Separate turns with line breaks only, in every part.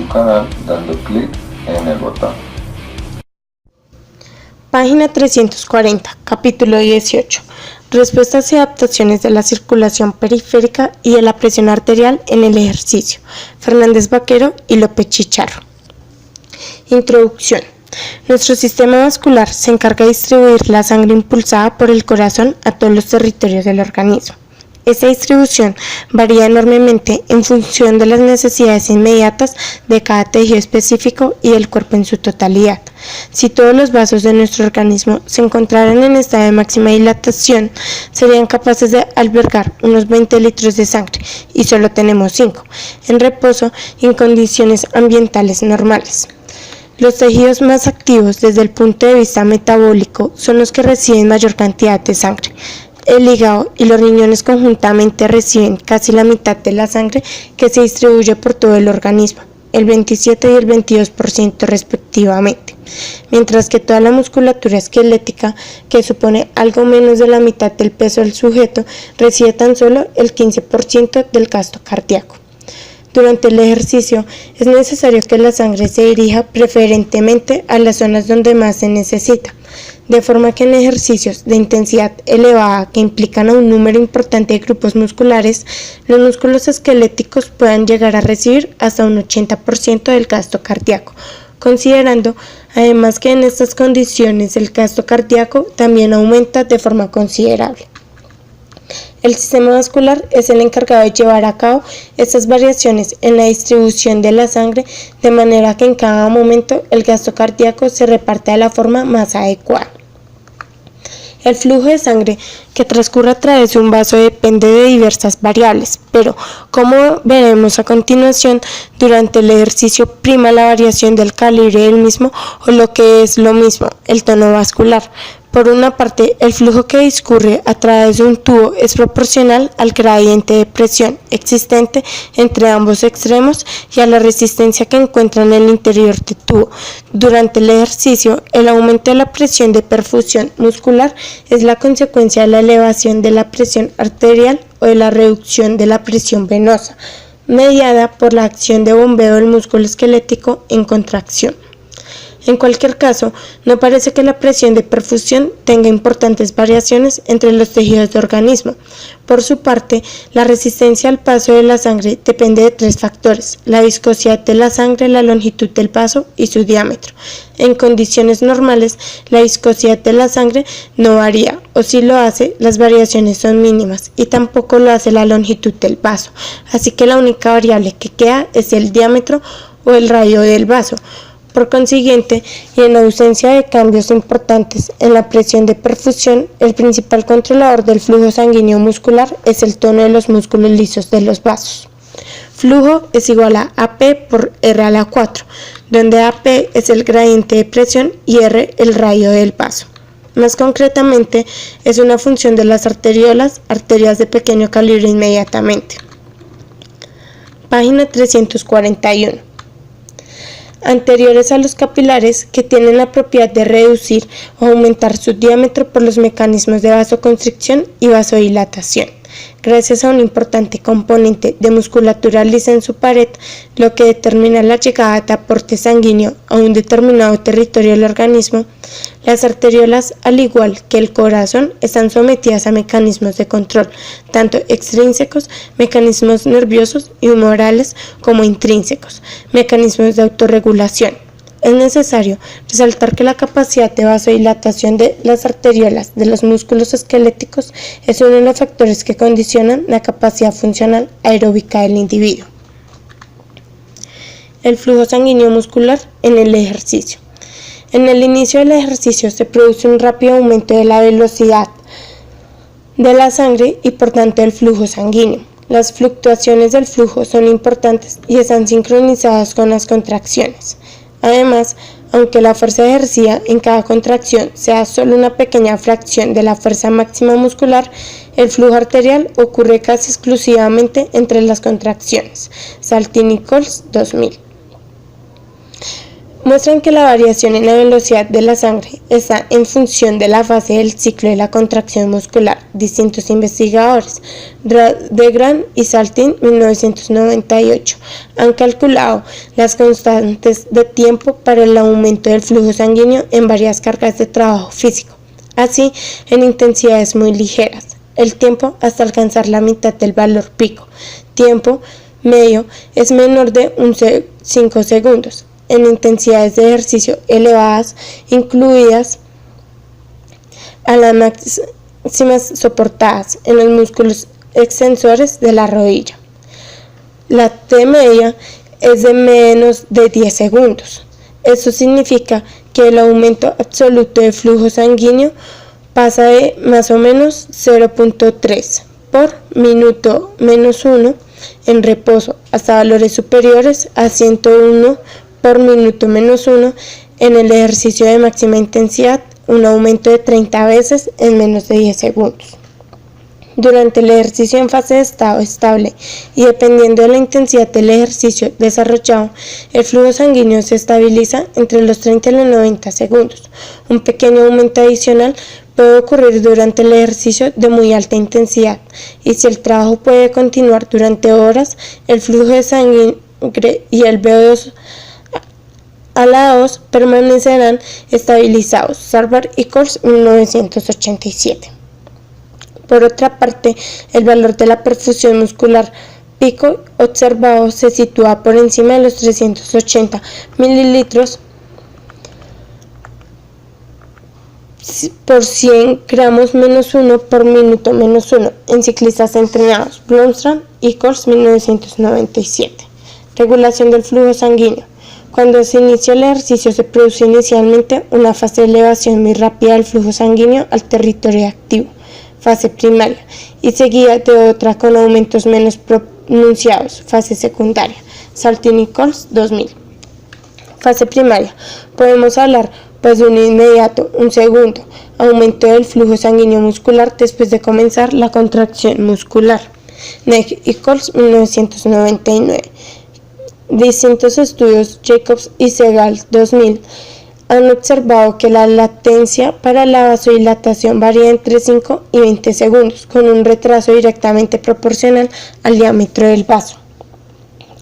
su canal dando clic en el botón.
Página 340, capítulo 18. Respuestas y adaptaciones de la circulación periférica y de la presión arterial en el ejercicio. Fernández Vaquero y López Chicharro. Introducción. Nuestro sistema vascular se encarga de distribuir la sangre impulsada por el corazón a todos los territorios del organismo. Esta distribución varía enormemente en función de las necesidades inmediatas de cada tejido específico y del cuerpo en su totalidad. Si todos los vasos de nuestro organismo se encontraran en estado de máxima dilatación, serían capaces de albergar unos 20 litros de sangre y solo tenemos 5 en reposo y en condiciones ambientales normales. Los tejidos más activos desde el punto de vista metabólico son los que reciben mayor cantidad de sangre. El hígado y los riñones conjuntamente reciben casi la mitad de la sangre que se distribuye por todo el organismo, el 27 y el 22% respectivamente, mientras que toda la musculatura esquelética, que supone algo menos de la mitad del peso del sujeto, recibe tan solo el 15% del gasto cardíaco. Durante el ejercicio es necesario que la sangre se dirija preferentemente a las zonas donde más se necesita, de forma que en ejercicios de intensidad elevada que implican a un número importante de grupos musculares, los músculos esqueléticos puedan llegar a recibir hasta un 80% del gasto cardíaco, considerando además que en estas condiciones el gasto cardíaco también aumenta de forma considerable. El sistema vascular es el encargado de llevar a cabo estas variaciones en la distribución de la sangre de manera que en cada momento el gasto cardíaco se reparte de la forma más adecuada. El flujo de sangre que transcurre a través de un vaso depende de diversas variables, pero como veremos a continuación, durante el ejercicio prima la variación del calibre del mismo o lo que es lo mismo, el tono vascular. Por una parte, el flujo que discurre a través de un tubo es proporcional al gradiente de presión existente entre ambos extremos y a la resistencia que encuentra en el interior del tubo. Durante el ejercicio, el aumento de la presión de perfusión muscular es la consecuencia de la elevación de la presión arterial o de la reducción de la presión venosa, mediada por la acción de bombeo del músculo esquelético en contracción. En cualquier caso, no parece que la presión de perfusión tenga importantes variaciones entre los tejidos del organismo. Por su parte, la resistencia al paso de la sangre depende de 3 factores: la viscosidad de la sangre, la longitud del vaso y su diámetro. En condiciones normales, la viscosidad de la sangre no varía, o si lo hace, las variaciones son mínimas, y tampoco lo hace la longitud del vaso, así que la única variable que queda es el diámetro o el radio del vaso. Por consiguiente, y en ausencia de cambios importantes en la presión de perfusión, el principal controlador del flujo sanguíneo muscular es el tono de los músculos lisos de los vasos. Flujo es igual a AP por R a la 4, donde AP es el gradiente de presión y R el radio del vaso. Más concretamente, es una función de las arteriolas, arterias de pequeño calibre inmediatamente. Página 341. Anteriores a los capilares, que tienen la propiedad de reducir o aumentar su diámetro por los mecanismos de vasoconstricción y vasodilatación, gracias a un importante componente de musculatura lisa en su pared, lo que determina la llegada de aporte sanguíneo a un determinado territorio del organismo. Las arteriolas, al igual que el corazón, están sometidas a mecanismos de control, tanto extrínsecos, mecanismos nerviosos y humorales, como intrínsecos, mecanismos de autorregulación. Es necesario resaltar que la capacidad de vasodilatación de las arteriolas de los músculos esqueléticos es uno de los factores que condicionan la capacidad funcional aeróbica del individuo. El flujo sanguíneo muscular en el ejercicio. En el inicio del ejercicio se produce un rápido aumento de la velocidad de la sangre y por tanto del flujo sanguíneo. Las fluctuaciones del flujo son importantes y están sincronizadas con las contracciones. Además, aunque la fuerza ejercida en cada contracción sea solo una pequeña fracción de la fuerza máxima muscular, el flujo arterial ocurre casi exclusivamente entre las contracciones. Saltine-Nichols 2000. muestran que la variación en la velocidad de la sangre está en función de la fase del ciclo de la contracción muscular. Distintos investigadores, de Grant y Saltin, 1998, han calculado las constantes de tiempo para el aumento del flujo sanguíneo en varias cargas de trabajo físico, así en intensidades muy ligeras. El tiempo hasta alcanzar la mitad del valor pico, tiempo medio, es menor de 5 segundos. En intensidades de ejercicio elevadas, incluidas a las máximas soportadas en los músculos extensores de la rodilla. La T media es de menos de 10 segundos. Eso significa que el aumento absoluto de flujo sanguíneo pasa de más o menos 0.3 por minuto menos 1 en reposo hasta valores superiores a 101 por minuto menos 1 en el ejercicio de máxima intensidad, un aumento de 30 veces en menos de 10 segundos. Durante el ejercicio en fase de estado estable y dependiendo de la intensidad del ejercicio desarrollado, el flujo sanguíneo se estabiliza entre los 30 y los 90 segundos. Un pequeño aumento adicional puede ocurrir durante el ejercicio de muy alta intensidad, y si el trabajo puede continuar durante horas, el flujo de sangre y el VO2 a la 2 permanecerán estabilizados. Sarbar y Coles, 1987. Por otra parte, el valor de la perfusión muscular pico observado se sitúa por encima de los 380 mililitros por 100 gramos menos 1 por minuto menos 1 en ciclistas entrenados. Blomstrand y Coles, 1997. Regulación del flujo sanguíneo. Cuando se inicia el ejercicio se produce inicialmente una fase de elevación muy rápida del flujo sanguíneo al territorio activo, fase primaria, y seguida de otra con aumentos menos pronunciados, fase secundaria. Saltin y Coles, 2000. Fase primaria. Podemos hablar pues de un inmediato, un segundo, aumento del flujo sanguíneo muscular después de comenzar la contracción muscular. Neck y Coles, 1999. Distintos estudios, Jacobs y Segal, 2000, han observado que la latencia para la vasodilatación varía entre 5 y 20 segundos, con un retraso directamente proporcional al diámetro del vaso.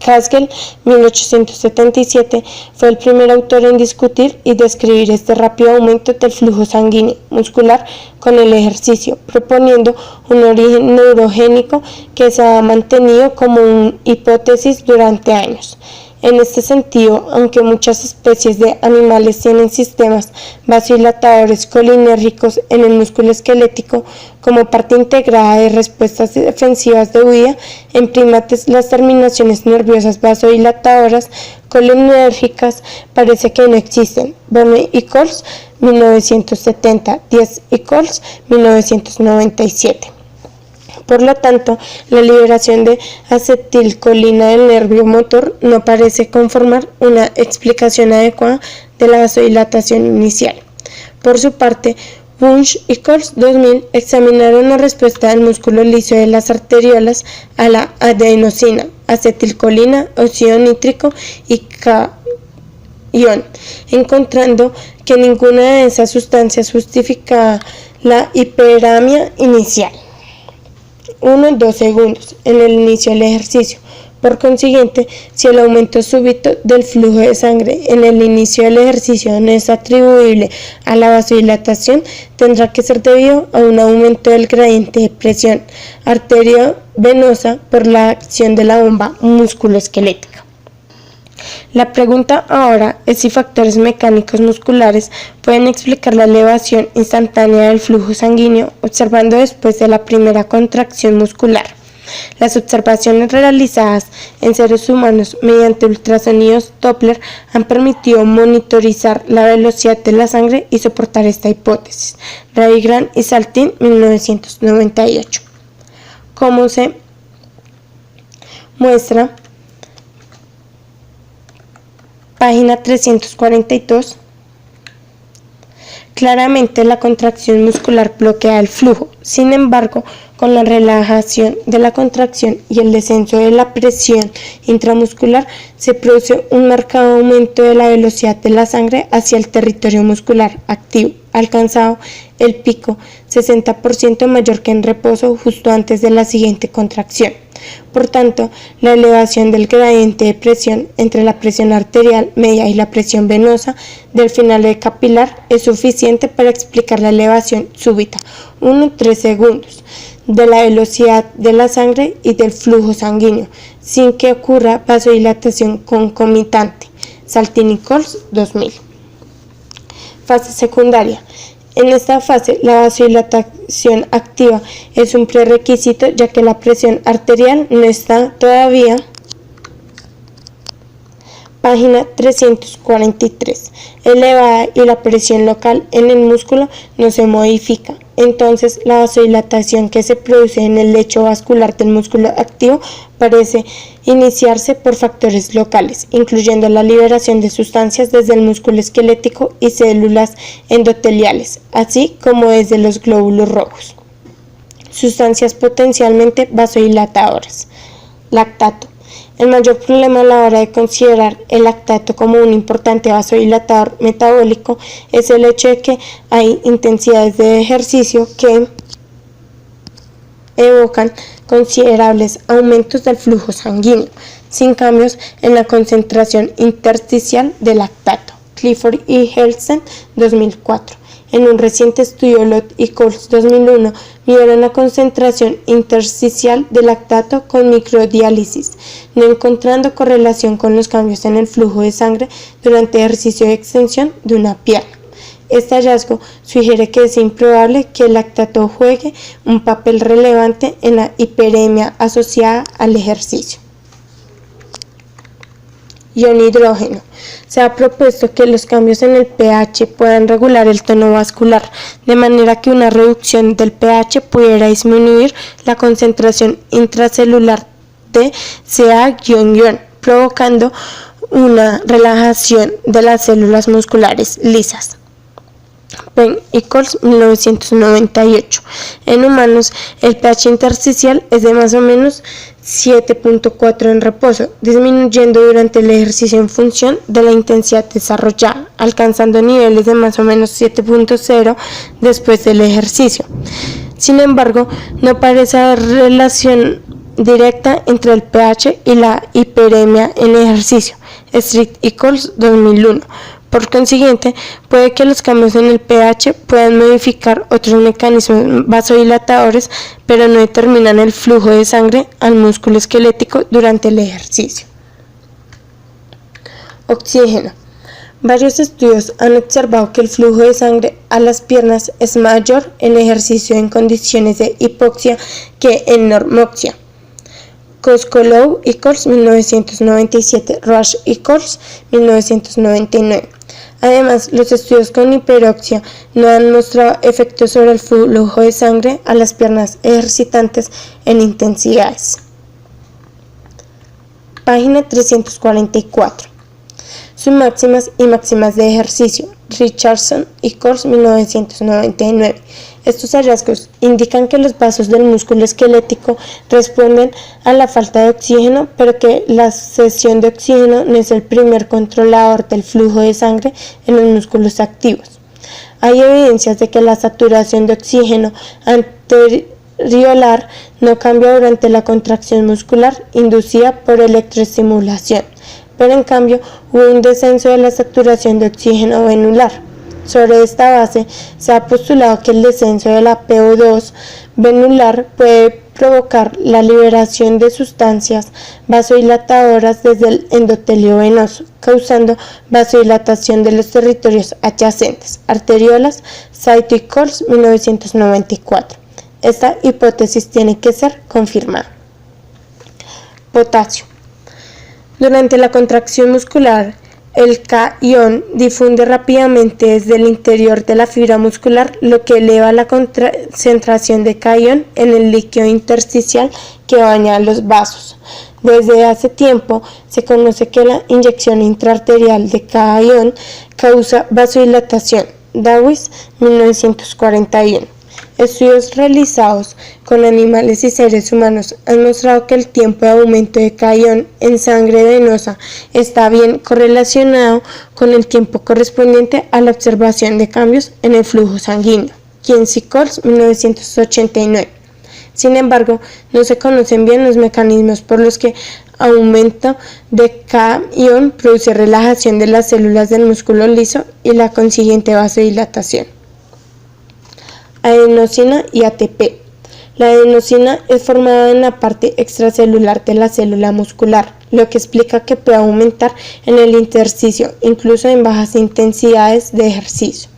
Haskell, 1877, fue el primer autor en discutir y describir este rápido aumento del flujo sanguíneo muscular con el ejercicio, proponiendo un origen neurogénico que se ha mantenido como una hipótesis durante años. En este sentido, aunque muchas especies de animales tienen sistemas vasodilatadores colinérgicos en el músculo esquelético como parte integrada de respuestas defensivas de huida, en primates las terminaciones nerviosas vasodilatadoras colinérgicas parece que no existen. Burney y Coles, 1970, Diaz y Coles, 1997. Por lo tanto, la liberación de acetilcolina del nervio motor no parece conformar una explicación adecuada de la vasodilatación inicial. Por su parte, Wunsch y Coles, 2000, examinaron la respuesta del músculo liso de las arteriolas a la adenosina, acetilcolina, óxido nítrico y cation, encontrando que ninguna de esas sustancias justificaba la hiperamia inicial. 1-2 segundos en el inicio del ejercicio. Por consiguiente, si el aumento súbito del flujo de sangre en el inicio del ejercicio no es atribuible a la vasodilatación, tendrá que ser debido a un aumento del gradiente de presión arteriovenosa por la acción de la bomba musculoesquelética. La pregunta ahora es si factores mecánicos musculares pueden explicar la elevación instantánea del flujo sanguíneo observando después de la primera contracción muscular. Las observaciones realizadas en seres humanos mediante ultrasonidos Doppler han permitido monitorizar la velocidad de la sangre y soportar esta hipótesis. Grant y Saltin, 1998. Como se muestra, página 342, claramente la contracción muscular bloquea el flujo. Sin embargo, con la relajación de la contracción y el descenso de la presión intramuscular, se produce un marcado aumento de la velocidad de la sangre hacia el territorio muscular activo, alcanzado el pico 60% mayor que en reposo justo antes de la siguiente contracción. Por tanto, la elevación del gradiente de presión entre la presión arterial media y la presión venosa del final capilar es suficiente para explicar la elevación súbita, 1-3 segundos, de la velocidad de la sangre y del flujo sanguíneo, sin que ocurra vasodilatación concomitante. Saltini-Coles 2000. Fase secundaria. En esta fase, la vasodilatación activa es un prerequisito, ya que la presión arterial no está todavía. Página 343. Elevada y la presión local en el músculo no se modifica. Entonces, la vasodilatación que se produce en el lecho vascular del músculo activo parece iniciarse por factores locales, incluyendo la liberación de sustancias desde el músculo esquelético y células endoteliales, así como desde los glóbulos rojos. Sustancias potencialmente vasodilatadoras. Lactato. El mayor problema a la hora de considerar el lactato como un importante vasodilatador metabólico es el hecho de que hay intensidades de ejercicio que evocan considerables aumentos del flujo sanguíneo, sin cambios en la concentración intersticial de lactato. Clifford y Helsen, 2004. En un reciente estudio, Lott y Coles, 2001, midieron la concentración intersticial de lactato con microdiálisis, no encontrando correlación con los cambios en el flujo de sangre durante ejercicio de extensión de una pierna. Este hallazgo sugiere que es improbable que el lactato juegue un papel relevante en la hiperemia asociada al ejercicio. Ion hidrógeno. Se ha propuesto que los cambios en el pH puedan regular el tono vascular, de manera que una reducción del pH pudiera disminuir la concentración intracelular de Ca-ion, provocando una relajación de las células musculares lisas. Penn y Coles, 1998. En humanos, el pH intersticial es de más o menos 7.4 en reposo, disminuyendo durante el ejercicio en función de la intensidad desarrollada, alcanzando niveles de más o menos 7.0 después del ejercicio. Sin embargo, no parece haber relación directa entre el pH y la hiperemia en ejercicio. Street y Coles, 2001. Por consiguiente, puede que los cambios en el pH puedan modificar otros mecanismos vasodilatadores, pero no determinan el flujo de sangre al músculo esquelético durante el ejercicio. Oxígeno. Varios estudios han observado que el flujo de sangre a las piernas es mayor en ejercicio en condiciones de hipoxia que en normoxia. Koskolow y Coles, 1997, Rush y Coles, 1999. Además, los estudios con hiperoxia no han mostrado efectos sobre el flujo de sangre a las piernas ejercitantes en intensidades. Página 344. Submáximas y máximas de ejercicio. Richardson y Coles, 1999. Estos hallazgos indican que los vasos del músculo esquelético responden a la falta de oxígeno, pero que la cesión de oxígeno no es el primer controlador del flujo de sangre en los músculos activos. Hay evidencias de que la saturación de oxígeno anteriolar no cambia durante la contracción muscular inducida por electroestimulación, pero en cambio hubo un descenso de la saturación de oxígeno venular. Sobre esta base, se ha postulado que el descenso de la PO2 venular puede provocar la liberación de sustancias vasodilatadoras desde el endotelio venoso, causando vasodilatación de los territorios adyacentes, arteriolas. Saito y Coles, 1994. Esta hipótesis tiene que ser confirmada. Potasio. Durante la contracción muscular, el K-ion difunde rápidamente desde el interior de la fibra muscular, lo que eleva la concentración de K-ion en el líquido intersticial que baña los vasos. Desde hace tiempo se conoce que la inyección intraarterial de K-ion causa vasodilatación. Dawes, 1941. Estudios realizados con animales y seres humanos han mostrado que el tiempo de aumento de catión en sangre venosa está bien correlacionado con el tiempo correspondiente a la observación de cambios en el flujo sanguíneo. Kienzi y Coles, 1989. Sin embargo, no se conocen bien los mecanismos por los que aumento de catión produce relajación de las células del músculo liso y la consiguiente vasodilatación. Adenosina y ATP. La adenosina es formada en la parte extracelular de la célula muscular, lo que explica que puede aumentar en el intersticio, incluso en bajas intensidades de ejercicio.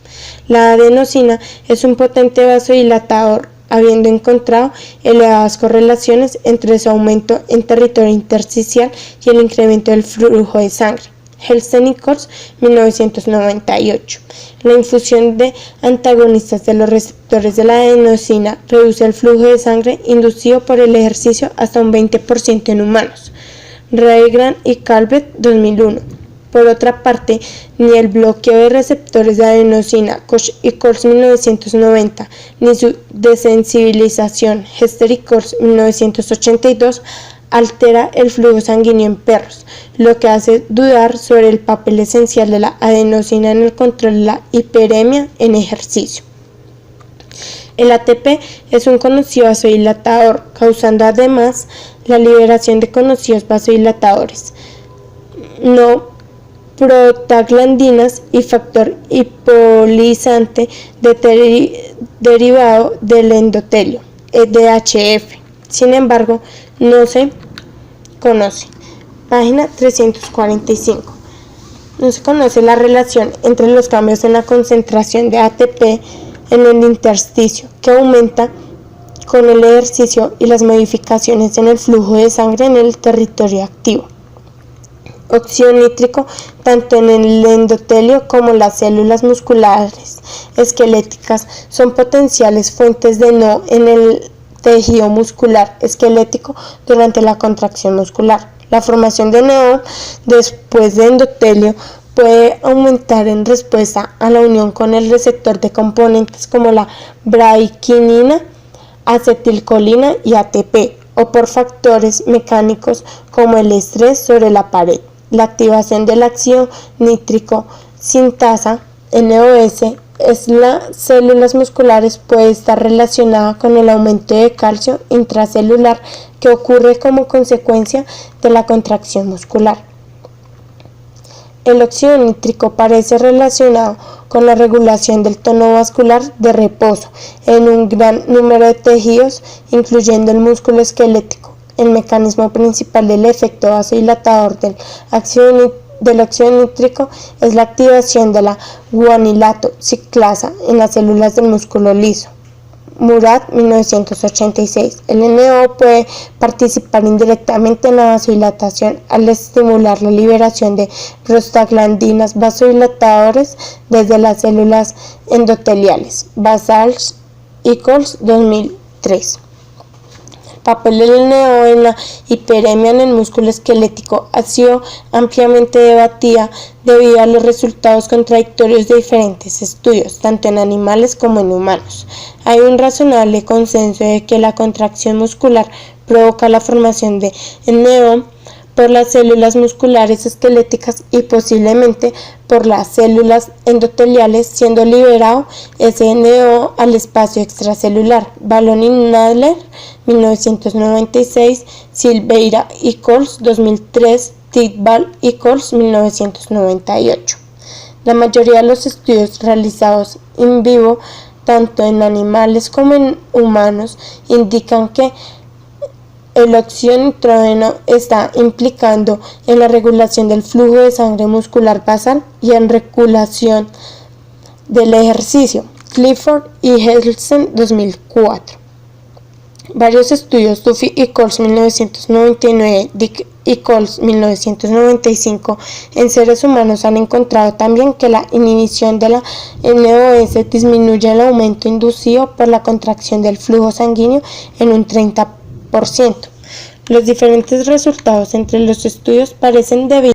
La adenosina es un potente vasodilatador, habiendo encontrado elevadas correlaciones entre su aumento en territorio intersticial y el incremento del flujo de sangre. Helston y Coles, 1998. La infusión de antagonistas de los receptores de la adenosina reduce el flujo de sangre inducido por el ejercicio hasta un 20% en humanos. Reagan y Calvet, 2001. Por otra parte, ni el bloqueo de receptores de adenosina, Koch y Coles, 1990, ni su desensibilización, Hester y Coles, 1982, altera el flujo sanguíneo en perros, lo que hace dudar sobre el papel esencial de la adenosina en el control de la hiperemia en ejercicio. El ATP es un conocido vasodilatador, causando además la liberación de conocidos vasodilatadores, no prostaglandinas y factor hipolizante derivado del endotelio, DHF. Sin embargo, no se conoce. Página 345. No se conoce la relación entre los cambios en la concentración de ATP en el intersticio, que aumenta con el ejercicio, y las modificaciones en el flujo de sangre en el territorio activo. Óxido nítrico, tanto en el endotelio como las células musculares esqueléticas, son potenciales fuentes de NO en el tejido muscular esquelético durante la contracción muscular. La formación de NO después de endotelio puede aumentar en respuesta a la unión con el receptor de componentes como la bradykinin, acetilcolina y ATP, o por factores mecánicos como el estrés sobre la pared. La activación del ácido nítrico sintasa, NOS, en las células musculares puede estar relacionada con el aumento de calcio intracelular que ocurre como consecuencia de la contracción muscular. El óxido nítrico parece relacionado con la regulación del tono vascular de reposo en un gran número de tejidos, incluyendo el músculo esquelético. El mecanismo principal del efecto vasodilatador del óxido nítrico es la activación de la guanilato ciclasa en las células del músculo liso. Murat, 1986. El NO puede participar indirectamente en la vasodilatación al estimular la liberación de prostaglandinas vasodilatadores desde las células endoteliales. Basals y Coles, 2003. El papel del NO en la hiperemia en el músculo esquelético ha sido ampliamente debatida debido a los resultados contradictorios de diferentes estudios, tanto en animales como en humanos. Hay un razonable consenso de que la contracción muscular provoca la formación de NO por las células musculares esqueléticas y posiblemente por las células endoteliales, siendo liberado ese NO al espacio extracelular. Ballon y Nadler, 1996, Silveira y Coles, 2003, Tidball y Coles, 1998. La mayoría de los estudios realizados in vivo, tanto en animales como en humanos, indican que el óxido nitrógeno está implicado en la regulación del flujo de sangre muscular basal y en regulación del ejercicio. Clifford y Helston, 2004. Varios estudios, Duffy y Coles, 1999, Dick y Coles, 1995, en seres humanos han encontrado también que la inhibición de la NOS disminuye el aumento inducido por la contracción del flujo sanguíneo en un 30%. Los diferentes resultados entre los estudios parecen debidos